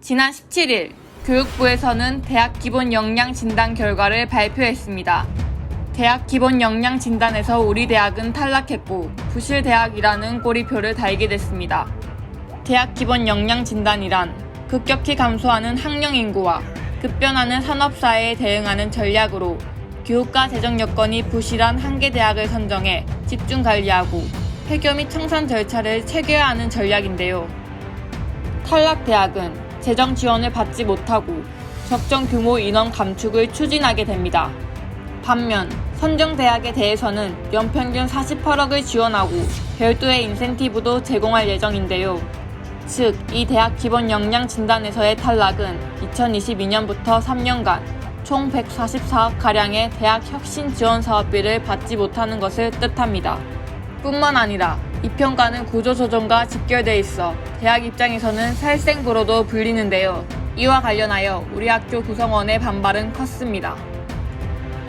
지난 17일 교육부에서는 대학 기본 역량 진단 결과를 발표했습니다. 대학 기본 역량 진단에서 우리 대학은 탈락했고 부실 대학이라는 꼬리표를 달게 됐습니다. 대학 기본 역량 진단이란 급격히 감소하는 학령 인구와 급변하는 산업사회에 대응하는 전략으로 교육과 재정 여건이 부실한 한 개 대학을 선정해 집중 관리하고 폐교 및 청산 절차를 체계화하는 전략인데요. 탈락 대학은 재정 지원을 받지 못하고 적정 규모 인원 감축을 추진하게 됩니다. 반면 선정 대학에 대해서는 연평균 48억을 지원하고 별도의 인센티브도 제공할 예정인데요. 즉, 이 대학 기본 역량 진단에서의 탈락은 2022년부터 3년간 총 144억가량의 대학 혁신 지원 사업비를 받지 못하는 것을 뜻합니다. 뿐만 아니라 이 평가는 구조조정과 직결돼 있어 대학 입장에서는 살생부로도 불리는데요. 이와 관련하여 우리 학교 구성원의 반발은 컸습니다.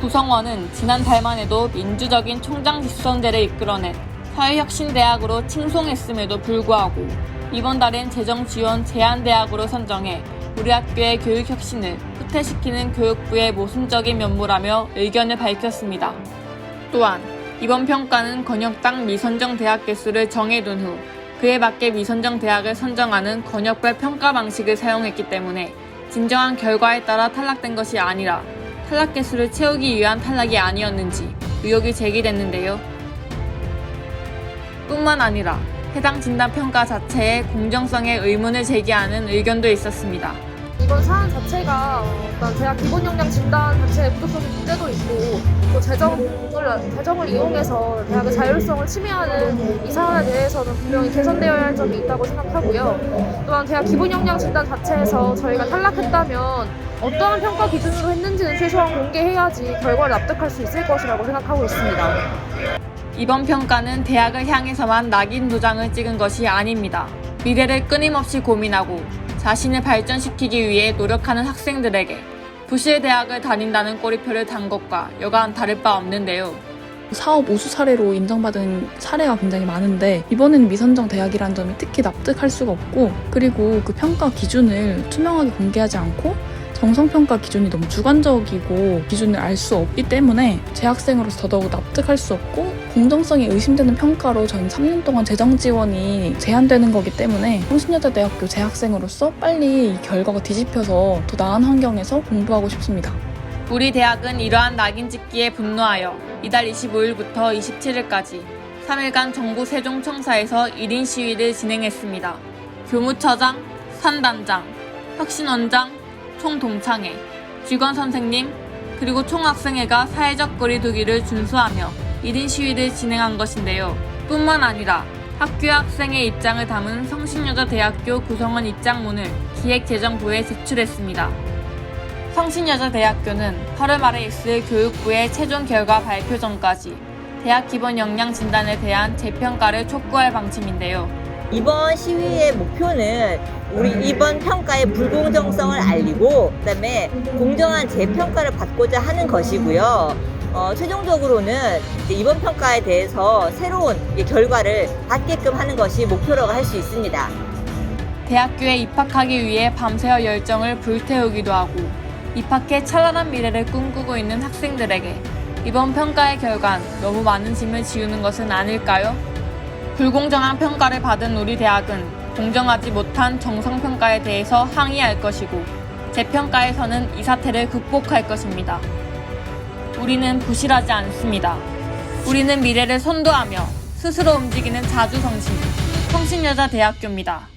구성원은 지난달만 해도 민주적인 총장 직선제를 이끌어낸 사회혁신대학으로 칭송했음에도 불구하고 이번 달엔 재정 지원 제한대학으로 선정해 우리 학교의 교육혁신을 후퇴시키는 교육부의 모순적인 면모라며 의견을 밝혔습니다. 또한 이번 평가는 권역당 미선정 대학 개수를 정해둔 후 그에 맞게 미선정 대학을 선정하는 권역별 평가 방식을 사용했기 때문에 진정한 결과에 따라 탈락된 것이 아니라 탈락 개수를 채우기 위한 탈락이 아니었는지 의혹이 제기됐는데요. 뿐만 아니라 해당 진단 평가 자체의 공정성에 의문을 제기하는 의견도 있었습니다. 이번 사안 자체가 일단 대학 기본 역량 진단 자체의 부족성의 문제도 있고 또 재정을 이용해서 대학의 자율성을 침해하는 이 사안에 대해서는 분명히 개선되어야 할 점이 있다고 생각하고요. 또한 대학 기본 역량 진단 자체에서 저희가 탈락했다면 어떠한 평가 기준으로 했는지는 최소한 공개해야지 결과를 납득할 수 있을 것이라고 생각하고 있습니다. 이번 평가는 대학을 향해서만 낙인 도장을 찍은 것이 아닙니다. 미래를 끊임없이 고민하고 자신을 발전시키기 위해 노력하는 학생들에게 부실 대학을 다닌다는 꼬리표를 단 것과 여간 다를 바 없는데요. 사업 우수 사례로 인정받은 사례가 굉장히 많은데 이번엔 미선정 대학이라는 점이 특히 납득할 수가 없고, 그리고 그 평가 기준을 투명하게 공개하지 않고 정성평가 기준이 너무 주관적이고 기준을 알 수 없기 때문에 재학생으로서 더더욱 납득할 수 없고 공정성이 의심되는 평가로 저는 3년 동안 재정 지원이 제한되는 거기 때문에 성신여자대학교 재학생으로서 빨리 이 결과가 뒤집혀서 더 나은 환경에서 공부하고 싶습니다. 우리 대학은 이러한 낙인 찍기에 분노하여 이달 25일부터 27일까지 3일간 정부 세종청사에서 1인 시위를 진행했습니다. 교무처장, 산단장, 혁신원장, 총동창회, 직원 선생님, 그리고 총학생회가 사회적 거리두기를 준수하며 1인 시위를 진행한 것인데요. 뿐만 아니라 학교 학생의 입장을 담은 성신여자대학교 구성원 입장문을 기획재정부에 제출했습니다. 성신여자대학교는 8월 말에 있을 교육부의 최종 결과 발표 전까지 대학 기본 역량 진단에 대한 재평가를 촉구할 방침인데요. 이번 시위의 목표는 우리 이번 평가의 불공정성을 알리고 그다음에 공정한 재평가를 받고자 하는 것이고요. 최종적으로는 이번 평가에 대해서 새로운 결과를 받게끔 하는 것이 목표라고 할 수 있습니다. 대학교에 입학하기 위해 밤새워 열정을 불태우기도 하고 입학해 찬란한 미래를 꿈꾸고 있는 학생들에게 이번 평가의 결과는 너무 많은 짐을 지우는 것은 아닐까요? 불공정한 평가를 받은 우리 대학은 공정하지 못한 정성평가에 대해서 항의할 것이고 재평가에서는 이 사태를 극복할 것입니다. 우리는 부실하지 않습니다. 우리는 미래를 선도하며 스스로 움직이는 자주성신 성신여자대학교입니다.